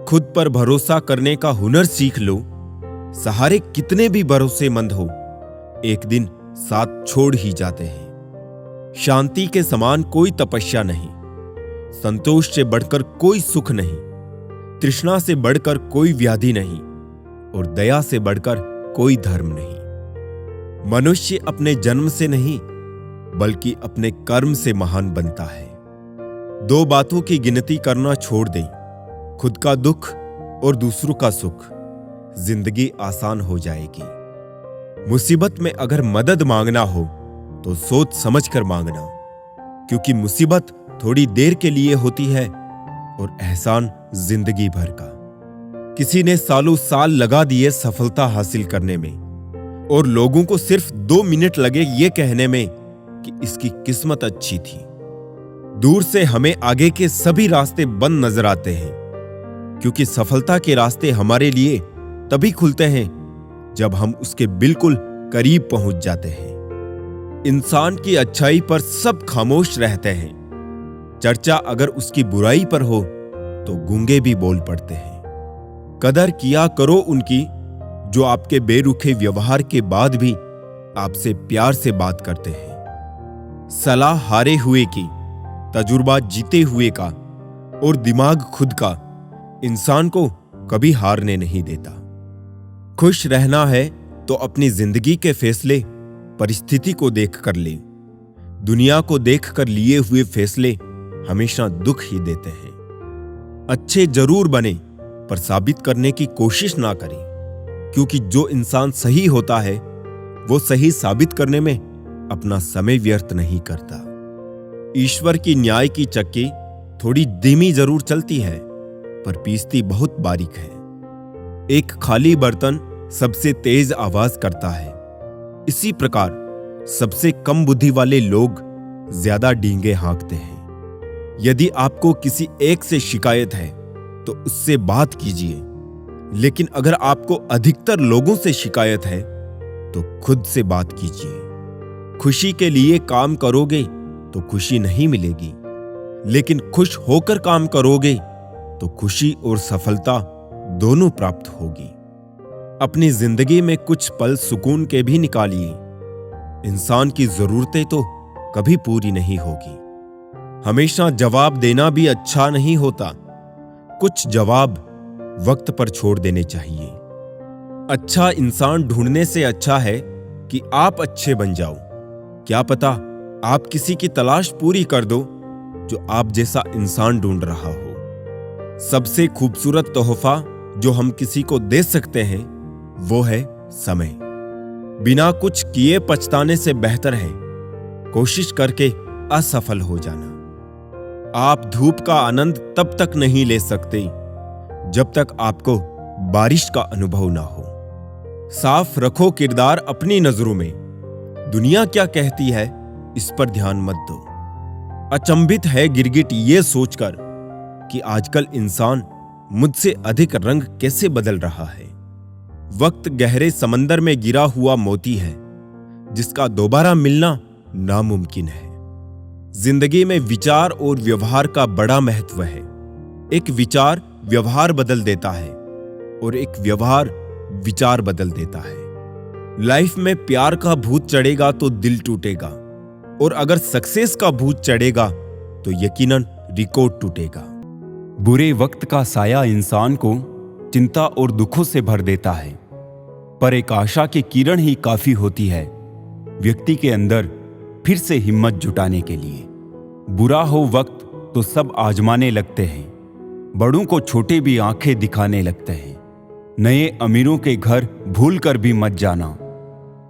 खुद पर भरोसा करने का हुनर सीख लो। सहारे कितने भी भरोसेमंद हो, एक दिन साथ छोड़ ही जाते हैं। शांति के समान कोई तपस्या नहीं, संतोष से बढ़कर कोई सुख नहीं, तृष्णा से बढ़कर कोई व्याधि नहीं और दया से बढ़कर कोई धर्म नहीं। मनुष्य अपने जन्म से नहीं बल्कि अपने कर्म से महान बनता है। दो बातों की गिनती करना छोड़ दें, खुद का दुख और दूसरों का सुख। जिंदगी आसान हो जाएगी। मुसीबत में अगर मदद मांगना हो तो सोच समझ कर मांगना, क्योंकि मुसीबत थोड़ी देर के लिए होती है और एहसान जिंदगी भर का। किसी ने सालों साल लगा दिए सफलता हासिल करने में और लोगों को सिर्फ 2 मिनट लगे ये कहने में कि इसकी किस्मत अच्छी थी। दूर से हमें आगे के सभी रास्ते बंद नजर आते हैं, क्योंकि सफलता के रास्ते हमारे लिए तभी खुलते हैं जब हम उसके बिल्कुल करीब पहुंच जाते हैं। इंसान की अच्छाई पर सब खामोश रहते हैं, चर्चा अगर उसकी बुराई पर हो तो गूंगे भी बोल पड़ते हैं। कदर किया करो उनकी जो आपके बेरुखे व्यवहार के बाद भी आपसे प्यार से बात करते हैं। सलाह हारे हुए की, तजुर्बा जीते हुए का और दिमाग खुद का इंसान को कभी हारने नहीं देता। खुश रहना है तो अपनी जिंदगी के फैसले परिस्थिति को देख कर ले। दुनिया को देख कर लिए हुए फैसले हमेशा दुख ही देते हैं। अच्छे जरूर बने पर साबित करने की कोशिश ना करें, क्योंकि जो इंसान सही होता है वो सही साबित करने में अपना समय व्यर्थ नहीं करता। ईश्वर की न्याय की चक्की थोड़ी धीमी जरूर चलती है पर पीसती बहुत बारीक है। एक खाली बर्तन सबसे तेज आवाज करता है। इसी प्रकार सबसे कम बुद्धि वाले लोग ज्यादा डींगे हाँकते हैं। यदि आपको किसी एक से शिकायत है तो उससे बात कीजिए, लेकिन अगर आपको अधिकतर लोगों से शिकायत है तो खुद से बात कीजिए। खुशी के लिए काम करोगे तो खुशी नहीं मिलेगी, लेकिन खुश होकर काम करोगे तो खुशी और सफलता दोनों प्राप्त होगी। अपनी जिंदगी में कुछ पल सुकून के भी निकालिए। इंसान की जरूरतें तो कभी पूरी नहीं होगी। हमेशा जवाब देना भी अच्छा नहीं होता। कुछ जवाब वक्त पर छोड़ देने चाहिए। अच्छा इंसान ढूंढने से अच्छा है कि आप अच्छे बन जाओ। क्या पता आप किसी की तलाश पूरी कर दो जो आप जैसा इंसान ढूंढ रहा हो। सबसे खूबसूरत तोहफा जो हम किसी को दे सकते हैं वो है समय। बिना कुछ किए पछताने से बेहतर है कोशिश करके असफल हो जाना। आप धूप का आनंद तब तक नहीं ले सकते जब तक आपको बारिश का अनुभव ना हो। साफ रखो किरदार अपनी नजरों में। दुनिया क्या कहती है इस पर ध्यान मत दो। अचंभित है गिरगिट ये सोचकर कि आजकल इंसान मुझसे अधिक रंग कैसे बदल रहा है। वक्त गहरे समंदर में गिरा हुआ मोती है जिसका दोबारा मिलना नामुमकिन है। जिंदगी में विचार और व्यवहार का बड़ा महत्व है। एक विचार व्यवहार बदल देता है और एक व्यवहार विचार बदल देता है। लाइफ में प्यार का भूत चढ़ेगा तो दिल टूटेगा, और अगर सक्सेस का भूत चढ़ेगा तो यकीनन रिकॉर्ड टूटेगा। बुरे वक्त का साया इंसान को चिंता और दुखों से भर देता है, पर एक आशा की किरण ही काफी होती है व्यक्ति के अंदर फिर से हिम्मत जुटाने के लिए। बुरा हो वक्त तो सब आजमाने लगते हैं, बड़ों को छोटे भी आंखें दिखाने लगते हैं। नए अमीरों के घर भूल कर भी मत जाना,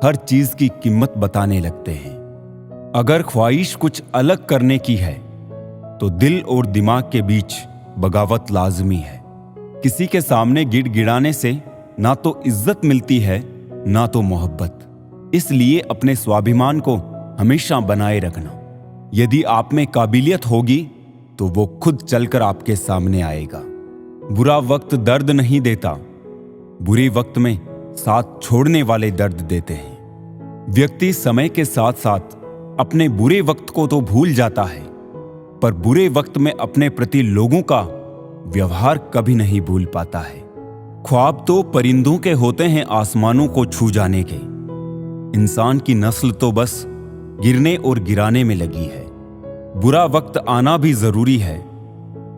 हर चीज की कीमत बताने लगते हैं। अगर ख्वाहिश कुछ अलग करने की है तो दिल और दिमाग के बीच बगावत लाजमी है। किसी के सामने गिड़गिड़ाने से ना तो इज्जत मिलती है ना तो मोहब्बत। इसलिए अपने स्वाभिमान को हमेशा बनाए रखना। यदि आप में काबिलियत होगी तो वो खुद चलकर आपके सामने आएगा। बुरा वक्त दर्द नहीं देता, बुरे वक्त में साथ छोड़ने वाले दर्द देते हैं। व्यक्ति समय के साथ साथ अपने बुरे वक्त को तो भूल जाता है, पर बुरे वक्त में अपने प्रति लोगों का व्यवहार कभी नहीं भूल पाता है। ख्वाब तो परिंदों के होते हैं आसमानों को छू जाने के। इंसान की नस्ल तो बस गिरने और गिराने में लगी है। बुरा वक्त आना भी जरूरी है,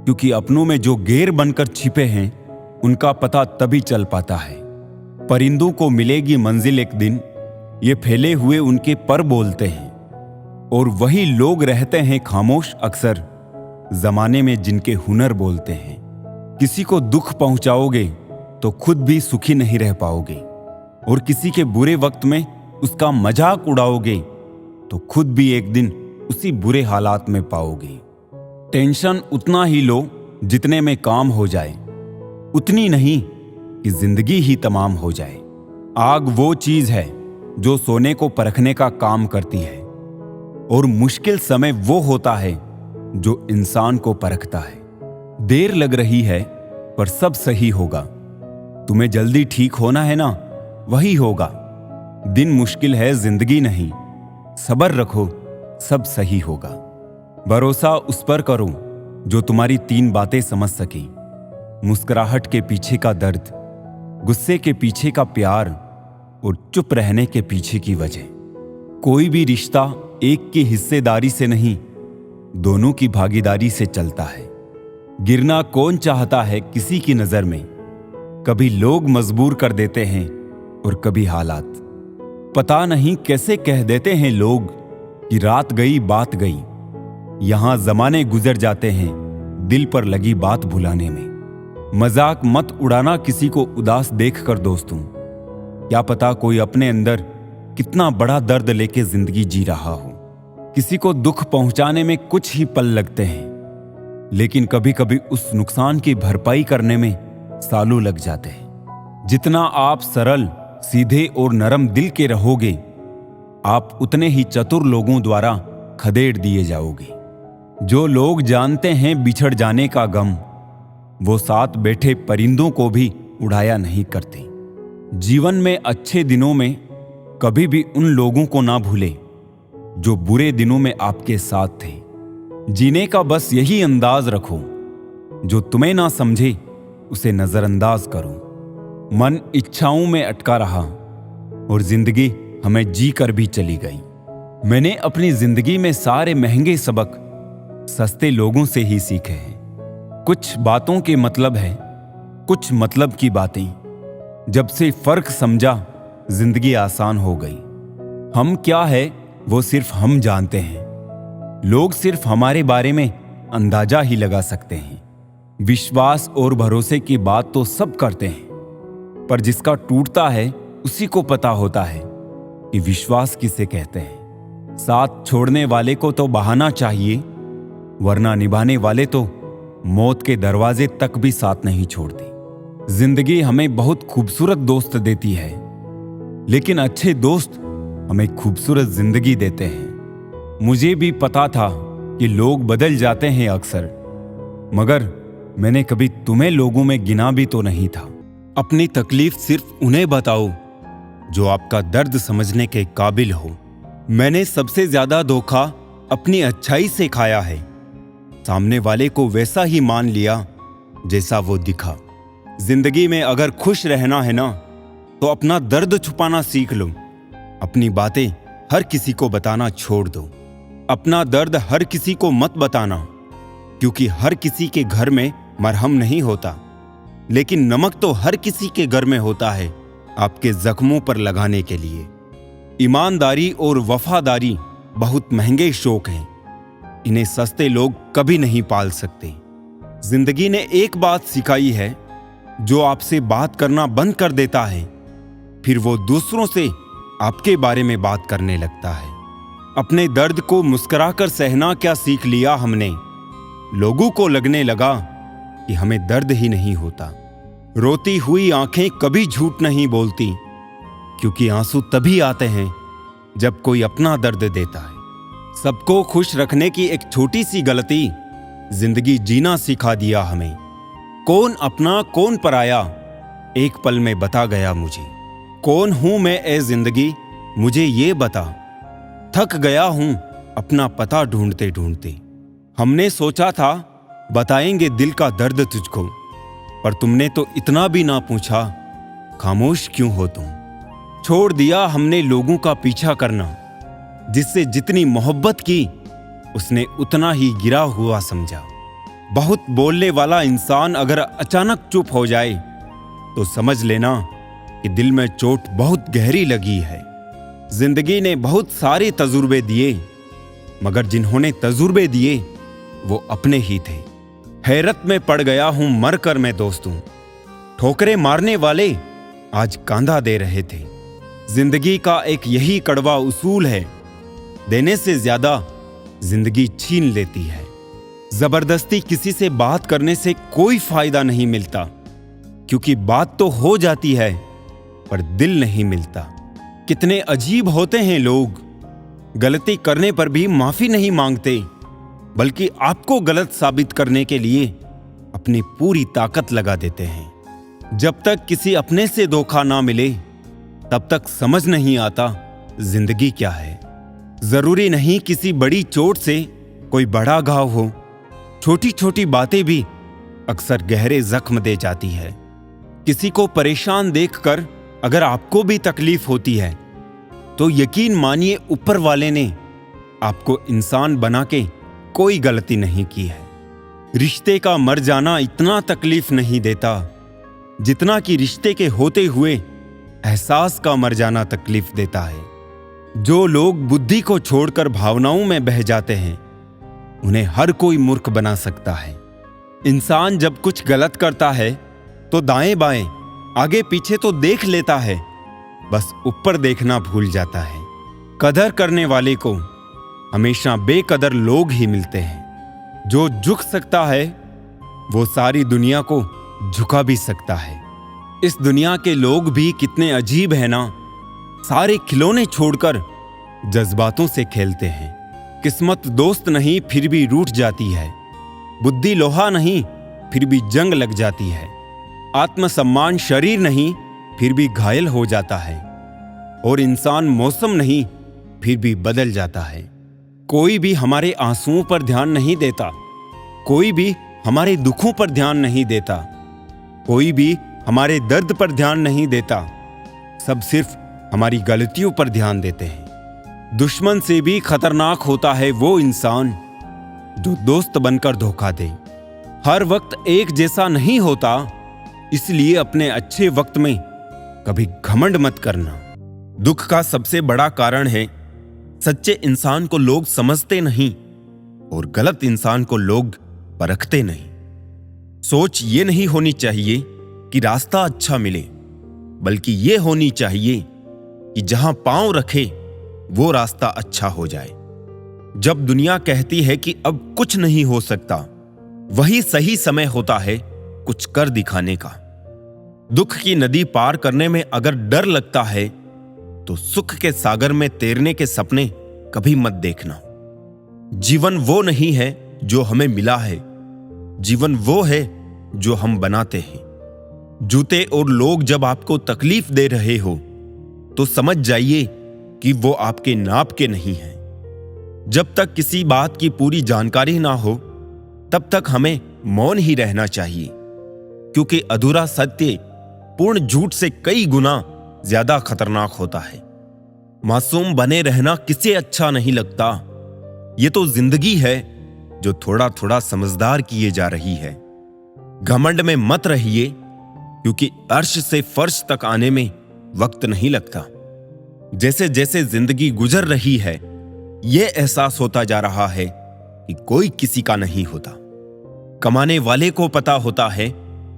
क्योंकि अपनों में जो गैर बनकर छिपे हैं उनका पता तभी चल पाता है। परिंदों को मिलेगी मंजिल एक दिन, ये फैले हुए उनके पर बोलते हैं, और वही लोग रहते हैं खामोश अक्सर जमाने में जिनके हुनर बोलते हैं। किसी को दुख पहुंचाओगे तो खुद भी सुखी नहीं रह पाओगे, और किसी के बुरे वक्त में उसका मजाक उड़ाओगे तो खुद भी एक दिन उसी बुरे हालात में पाओगे। टेंशन उतना ही लो जितने में काम हो जाए, उतनी नहीं कि जिंदगी ही तमाम हो जाए। आग वो चीज है जो सोने को परखने का काम करती है, और मुश्किल समय वो होता है जो इंसान को परखता है। देर लग रही है पर सब सही होगा। तुम्हें जल्दी ठीक होना है ना, वही होगा। दिन मुश्किल है, जिंदगी नहीं। सब्र रखो, सब सही होगा। भरोसा उस पर करो जो तुम्हारी 3 बातें समझ सके। मुस्कुराहट के पीछे का दर्द, गुस्से के पीछे का प्यार, और चुप रहने के पीछे की वजह। कोई भी रिश्ता एक की हिस्सेदारी से नहीं, दोनों की भागीदारी से चलता है। गिरना कौन चाहता है किसी की नजर में? कभी लोग मजबूर कर देते हैं और कभी हालात। पता नहीं कैसे कह देते हैं लोग कि रात गई बात गई। यहां जमाने गुजर जाते हैं दिल पर लगी बात भुलाने में। मजाक मत उड़ाना किसी को उदास देखकर दोस्तों। क्या पता कोई अपने अंदर कितना बड़ा दर्द लेके जिंदगी जी रहा हो। किसी को दुख पहुंचाने में कुछ ही पल लगते हैं, लेकिन कभी कभी उस नुकसान की भरपाई करने में सालों लग जाते हैं। जितना आप सरल, सीधे और नरम दिल के रहोगे, आप उतने ही चतुर लोगों द्वारा खदेड़ दिए जाओगे। जो लोग जानते हैं बिछड़ जाने का गम, वो साथ बैठे परिंदों को भी उड़ाया नहीं करते। जीवन में अच्छे दिनों में कभी भी उन लोगों को ना भूले जो बुरे दिनों में आपके साथ थे। जीने का बस यही अंदाज रखो, जो तुम्हें ना समझे उसे नजरअंदाज करो। मन इच्छाओं में अटका रहा और जिंदगी हमें जी कर भी चली गई। मैंने अपनी जिंदगी में सारे महंगे सबक सस्ते लोगों से ही सीखे हैं। कुछ बातों के मतलब है, कुछ मतलब की बातें। जब से फर्क समझा, जिंदगी आसान हो गई। हम क्या है वो सिर्फ हम जानते हैं। लोग सिर्फ हमारे बारे में अंदाजा ही लगा सकते हैं। विश्वास और भरोसे की बात तो सब करते हैं, पर जिसका टूटता है उसी को पता होता है कि विश्वास किसे कहते हैं। साथ छोड़ने वाले को तो बहाना चाहिए, वरना निभाने वाले तो मौत के दरवाजे तक भी साथ नहीं छोड़ते। जिंदगी हमें बहुत खूबसूरत दोस्त देती है, लेकिन अच्छे दोस्त हमें खूबसूरत जिंदगी देते हैं। मुझे भी पता था कि लोग बदल जाते हैं अक्सर, मगर मैंने कभी तुम्हें लोगों में गिना भी तो नहीं था। अपनी तकलीफ सिर्फ उन्हें बताओ जो आपका दर्द समझने के काबिल हो। मैंने सबसे ज्यादा धोखा अपनी अच्छाई से खाया है। सामने वाले को वैसा ही मान लिया जैसा वो दिखा। जिंदगी में अगर खुश रहना है ना, तो अपना दर्द छुपाना सीख लो। अपनी बातें हर किसी को बताना छोड़ दो। अपना दर्द हर किसी को मत बताना, क्योंकि हर किसी के घर में मरहम नहीं होता, लेकिन नमक तो हर किसी के घर में होता है आपके जख्मों पर लगाने के लिए। ईमानदारी और वफादारी बहुत महंगे शौक हैं, इन्हें सस्ते लोग कभी नहीं पाल सकते। जिंदगी ने एक बात सिखाई है, जो आपसे बात करना बंद कर देता है, फिर वो दूसरों से आपके बारे में बात करने लगता है। अपने दर्द को मुस्कुराकर सहना क्या सीख लिया हमने। लोगों को लगने लगा कि हमें दर्द ही नहीं होता। रोती हुई आंखें कभी झूठ नहीं बोलती, क्योंकि आंसू तभी आते हैं जब कोई अपना दर्द देता है। सबको खुश रखने की एक छोटी सी गलती जिंदगी जीना सिखा दिया हमें। कौन अपना कौन पराया, एक पल में बता गया मुझे। कौन हूं मैं ए जिंदगी, मुझे ये बता। थक गया हूं अपना पता ढूंढते ढूंढते। हमने सोचा था बताएंगे दिल का दर्द तुझको, पर तुमने तो इतना भी ना पूछा, खामोश क्यों हो तुम। छोड़ दिया हमने लोगों का पीछा करना, जिससे जितनी मोहब्बत की उसने उतना ही गिरा हुआ समझा। बहुत बोलने वाला इंसान अगर अचानक चुप हो जाए तो समझ लेना कि दिल में चोट बहुत गहरी लगी है। जिंदगी ने बहुत सारे तजुर्बे दिए, मगर जिन्होंने तजुर्बे दिए वो अपने ही थे। हैरत में पड़ गया हूं मर कर मैं दोस्तों, ठोकरे मारने वाले आज कांधा दे रहे थे। जिंदगी का एक यही कड़वा उसूल है, देने से ज्यादा जिंदगी छीन लेती है। जबरदस्ती किसी से बात करने से कोई फायदा नहीं मिलता, क्योंकि बात तो हो जाती है पर दिल नहीं मिलता। कितने अजीब होते हैं लोग, गलती करने पर भी माफी नहीं मांगते, बल्कि आपको गलत साबित करने के लिए अपनी पूरी ताकत लगा देते हैं। जब तक किसी अपने से धोखा ना मिले तब तक समझ नहीं आता जिंदगी क्या है। जरूरी नहीं किसी बड़ी चोट से कोई बड़ा घाव हो, छोटी छोटी बातें भी अक्सर गहरे जख्म दे जाती है। किसी को परेशान देखकर अगर आपको भी तकलीफ होती है तो यकीन मानिए ऊपर वाले ने आपको इंसान बना के कोई गलती नहीं की है। रिश्ते का मर जाना इतना तकलीफ नहीं देता जितना कि रिश्ते के होते हुए एहसास का मर जाना तकलीफ देता है। जो लोग बुद्धि को छोड़कर भावनाओं में बह जाते हैं उन्हें हर कोई मूर्ख बना सकता है। इंसान जब कुछ गलत करता है तो दाएं बाएं आगे पीछे तो देख लेता है, बस ऊपर देखना भूल जाता है। कदर करने वाले को हमेशा बेकदर लोग ही मिलते हैं। जो झुक सकता है वो सारी दुनिया को झुका भी सकता है। इस दुनिया के लोग भी कितने अजीब हैं ना, सारे खिलौने छोड़कर जज्बातों से खेलते हैं। किस्मत दोस्त नहीं फिर भी रूठ जाती है, बुद्धि लोहा नहीं फिर भी जंग लग जाती है, आत्मसम्मान शरीर नहीं फिर भी घायल हो जाता है, और इंसान मौसम नहीं फिर भी बदल जाता है। कोई भी हमारे आंसुओं पर ध्यान नहीं देता, कोई भी हमारे दुखों पर ध्यान नहीं देता, कोई भी हमारे दर्द पर ध्यान नहीं देता। सब सिर्फ हमारी गलतियों पर ध्यान देते हैं। दुश्मन से भी खतरनाक होता है वो इंसान जो दोस्त बनकर धोखा दे। हर वक्त एक जैसा नहीं होता, इसलिए अपने अच्छे वक्त में कभी घमंड मत करना। दुख का सबसे बड़ा कारण है सच्चे इंसान को लोग समझते नहीं और गलत इंसान को लोग परखते नहीं। सोच ये नहीं होनी चाहिए कि रास्ता अच्छा मिले, बल्कि ये होनी चाहिए कि जहां पांव रखे वो रास्ता अच्छा हो जाए। जब दुनिया कहती है कि अब कुछ नहीं हो सकता, वही सही समय होता है कुछ कर दिखाने का। दुख की नदी पार करने में अगर डर लगता है तो सुख के सागर में तैरने के सपने कभी मत देखना। जीवन वो नहीं है जो हमें मिला है, जीवन वो है जो हम बनाते हैं। जूते और लोग जब आपको तकलीफ दे रहे हो तो समझ जाइए कि वो आपके नाप के नहीं हैं। जब तक किसी बात की पूरी जानकारी ना हो तब तक हमें मौन ही रहना चाहिए, क्योंकि अधूरा सत्य पूर्ण झूठ से कई गुना ज्यादा खतरनाक होता है। मासूम बने रहना किसे अच्छा नहीं लगता। ये तो जिंदगी है जो थोड़ा थोड़ा समझदार किए जा रही है। घमंड में मत रहिए, क्योंकि अर्श से फर्श तक आने में वक्त नहीं लगता। जैसे जैसे जिंदगी गुजर रही है यह एहसास होता जा रहा है कि कोई किसी का नहीं होता। कमाने वाले को पता होता है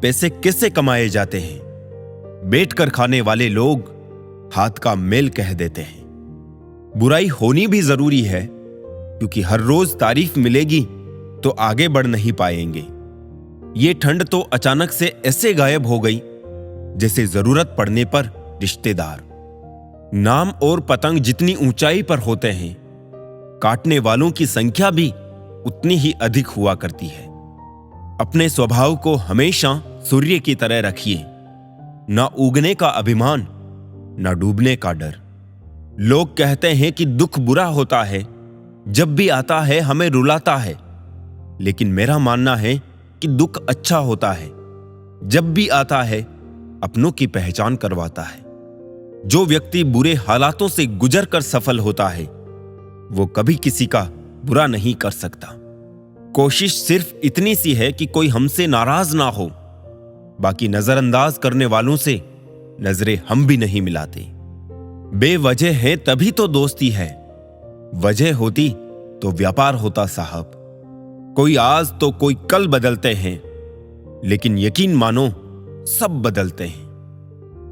पैसे कैसे कमाए जाते हैं, बैठकर खाने वाले लोग हाथ का मेल कह देते हैं। बुराई होनी भी जरूरी है, क्योंकि हर रोज तारीफ मिलेगी तो आगे बढ़ नहीं पाएंगे। ये ठंड तो अचानक से ऐसे गायब हो गई जैसे जरूरत पड़ने पर रिश्तेदार। नाम और पतंग जितनी ऊंचाई पर होते हैं, काटने वालों की संख्या भी उतनी ही अधिक हुआ करती है। अपने स्वभाव को हमेशा सूर्य की तरह रखिए, ना उगने का अभिमान, ना डूबने का डर। लोग कहते हैं कि दुख बुरा होता है, जब भी आता है हमें रुलाता है, लेकिन मेरा मानना है कि दुख अच्छा होता है। जब भी आता है अपनों की पहचान करवाता है। जो व्यक्ति बुरे हालातों से गुजर कर सफल होता है वो कभी किसी का बुरा नहीं कर सकता। कोशिश सिर्फ इतनी सी है कि कोई हमसे नाराज ना हो। बाकी नजरअंदाज करने वालों से नजरें हम भी नहीं मिलाते। बेवजह है तभी तो दोस्ती है, वजह होती तो व्यापार होता साहब। कोई आज तो कोई कल बदलते हैं, लेकिन यकीन मानो सब बदलते हैं।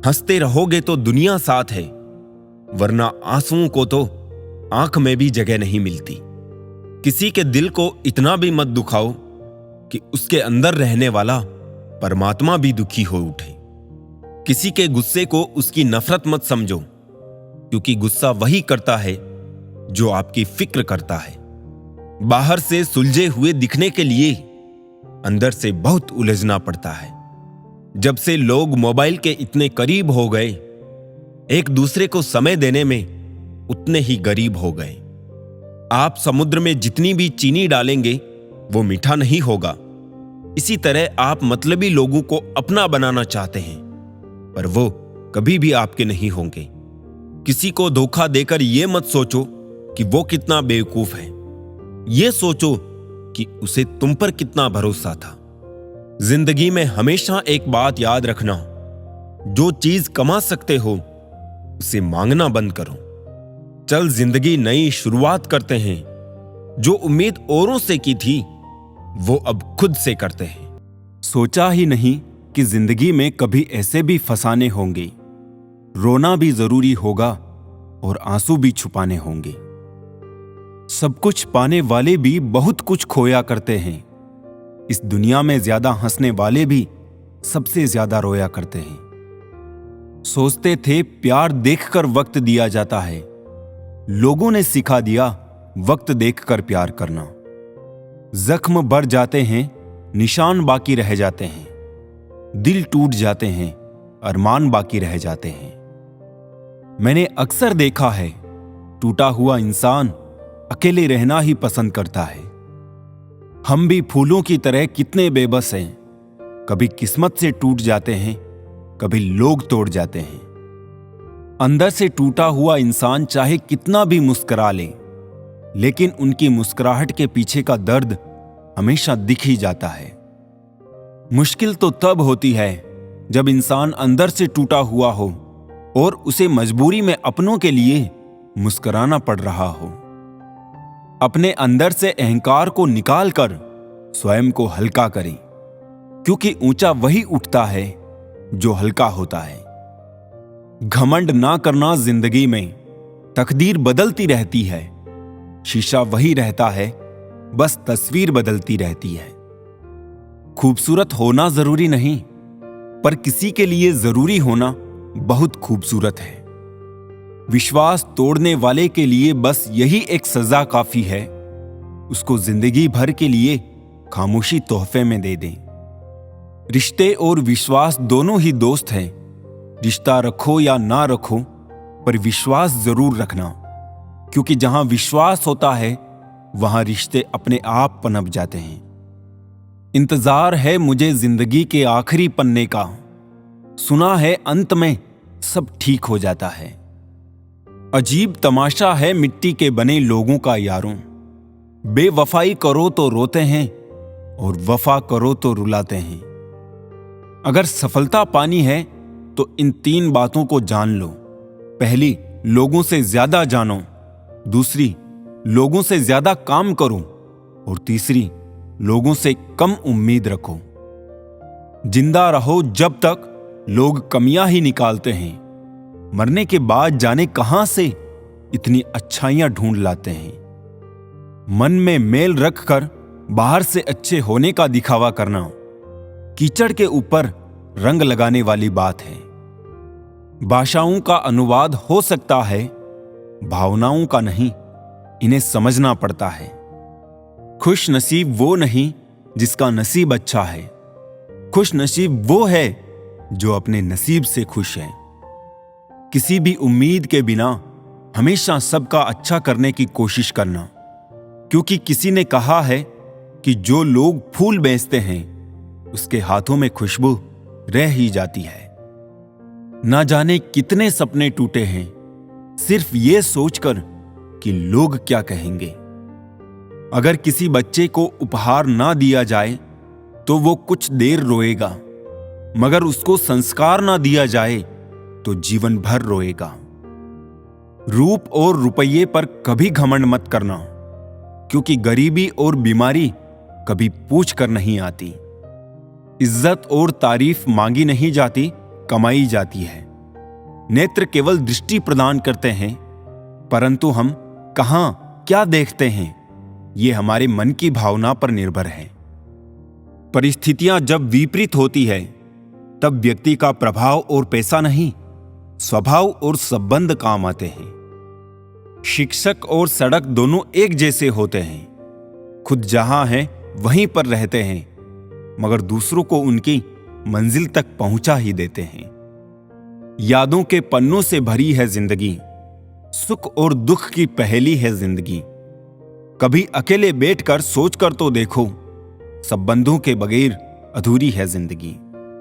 हंसते रहोगे तो दुनिया साथ है, वरना आंसुओं को तो आंख में भी जगह नहीं मिलती। किसी के दिल को इतना भी मत दुखाओ कि उसके अंदर रहने वाला परमात्मा भी दुखी हो उठे। किसी के गुस्से को उसकी नफरत मत समझो, क्योंकि गुस्सा वही करता है जो आपकी फिक्र करता है। बाहर से सुलझे हुए दिखने के लिए अंदर से बहुत उलझना पड़ता है। जब से लोग मोबाइल के इतने करीब हो गए, एक दूसरे को समय देने में उतने ही गरीब हो गए। आप समुद्र में जितनी भी चीनी डालेंगे वो मीठा नहीं होगा। इसी तरह आप मतलबी लोगों को अपना बनाना चाहते हैं, पर वो कभी भी आपके नहीं होंगे। किसी को धोखा देकर यह मत सोचो कि वो कितना बेवकूफ है, यह सोचो कि उसे तुम पर कितना भरोसा था। जिंदगी में हमेशा एक बात याद रखना, जो चीज कमा सकते हो उसे मांगना बंद करो। चल जिंदगी नई शुरुआत करते हैं। जो उम्मीद औरों से की थी वो अब खुद से करते हैं। सोचा ही नहीं कि जिंदगी में कभी ऐसे भी फसाने होंगे। रोना भी जरूरी होगा और आंसू भी छुपाने होंगे। सब कुछ पाने वाले भी बहुत कुछ खोया करते हैं। इस दुनिया में ज्यादा हंसने वाले भी सबसे ज्यादा रोया करते हैं। सोचते थे प्यार देखकर वक्त दिया जाता है, लोगों ने सिखा दिया वक्त देखकर प्यार करना। जख्म बढ़ जाते हैं, निशान बाकी रह जाते हैं। दिल टूट जाते हैं, अरमान बाकी रह जाते हैं। मैंने अक्सर देखा है, टूटा हुआ इंसान अकेले रहना ही पसंद करता है। हम भी फूलों की तरह कितने बेबस हैं। कभी किस्मत से टूट जाते हैं, कभी लोग तोड़ जाते हैं। अंदर से टूटा हुआ इंसान चाहे कितना भी मुस्कुरा ले, लेकिन उनकी मुस्कुराहट के पीछे का दर्द हमेशा दिख ही जाता है। मुश्किल तो तब होती है जब इंसान अंदर से टूटा हुआ हो और उसे मजबूरी में अपनों के लिए मुस्कुराना पड़ रहा हो। अपने अंदर से अहंकार को निकालकर स्वयं को हल्का करें, क्योंकि ऊंचा वही उठता है जो हल्का होता है। घमंड ना करना जिंदगी में, तकदीर बदलती रहती है। शीशा वही रहता है, बस तस्वीर बदलती रहती है। खूबसूरत होना जरूरी नहीं, पर किसी के लिए जरूरी होना बहुत खूबसूरत है। विश्वास तोड़ने वाले के लिए बस यही एक सजा काफी है, उसको जिंदगी भर के लिए खामोशी तोहफे में दे दें। रिश्ते और विश्वास दोनों ही दोस्त हैं। रिश्ता रखो या ना रखो, पर विश्वास जरूर रखना, क्योंकि जहां विश्वास होता है वहां रिश्ते अपने आप पनप जाते हैं। इंतजार है मुझे जिंदगी के आखिरी पन्ने का, सुना है अंत में सब ठीक हो जाता है। अजीब तमाशा है मिट्टी के बने लोगों का यारों, बेवफाई करो तो रोते हैं और वफा करो तो रुलाते हैं। अगर सफलता पानी है तो इन 3 बातों को जान लो। पहली, लोगों से ज्यादा जानो। दूसरी, लोगों से ज्यादा काम करो। और तीसरी, लोगों से कम उम्मीद रखो। जिंदा रहो जब तक लोग कमियां ही निकालते हैं, मरने के बाद जाने कहां से इतनी अच्छाइयां ढूंढ लाते हैं। मन में मेल रखकर बाहर से अच्छे होने का दिखावा करना कीचड़ के ऊपर रंग लगाने वाली बात है। भाषाओं का अनुवाद हो सकता है, भावनाओं का नहीं, इन्हें समझना पड़ता है। खुश नसीब वो नहीं जिसका नसीब अच्छा है, खुश नसीब वो है जो अपने नसीब से खुश है। किसी भी उम्मीद के बिना हमेशा सबका अच्छा करने की कोशिश करना, क्योंकि किसी ने कहा है कि जो लोग फूल बेचते हैं उसके हाथों में खुशबू रह ही जाती है। ना जाने कितने सपने टूटे हैं सिर्फ ये सोचकर कि लोग क्या कहेंगे। अगर किसी बच्चे को उपहार ना दिया जाए तो वो कुछ देर रोएगा, मगर उसको संस्कार ना दिया जाए तो जीवन भर रोएगा। रूप और रुपये पर कभी घमंड मत करना, क्योंकि गरीबी और बीमारी कभी पूछ कर नहीं आती। इज्जत और तारीफ मांगी नहीं जाती, कमाई जाती है। नेत्र केवल दृष्टि प्रदान करते हैं, परंतु हम कहां क्या देखते हैं ये हमारे मन की भावना पर निर्भर है। परिस्थितियां जब विपरीत होती है तब व्यक्ति का प्रभाव और पैसा नहीं, स्वभाव और संबंध काम आते हैं। शिक्षक और सड़क दोनों एक जैसे होते हैं। खुद जहां हैं वहीं पर रहते हैं, मगर दूसरों को उनकी मंजिल तक पहुंचा ही देते हैं। यादों के पन्नों से भरी है जिंदगी, सुख और दुख की पहेली है जिंदगी। कभी अकेले बैठकर सोचकर तो देखो, संबंधों के बगैर अधूरी है जिंदगी।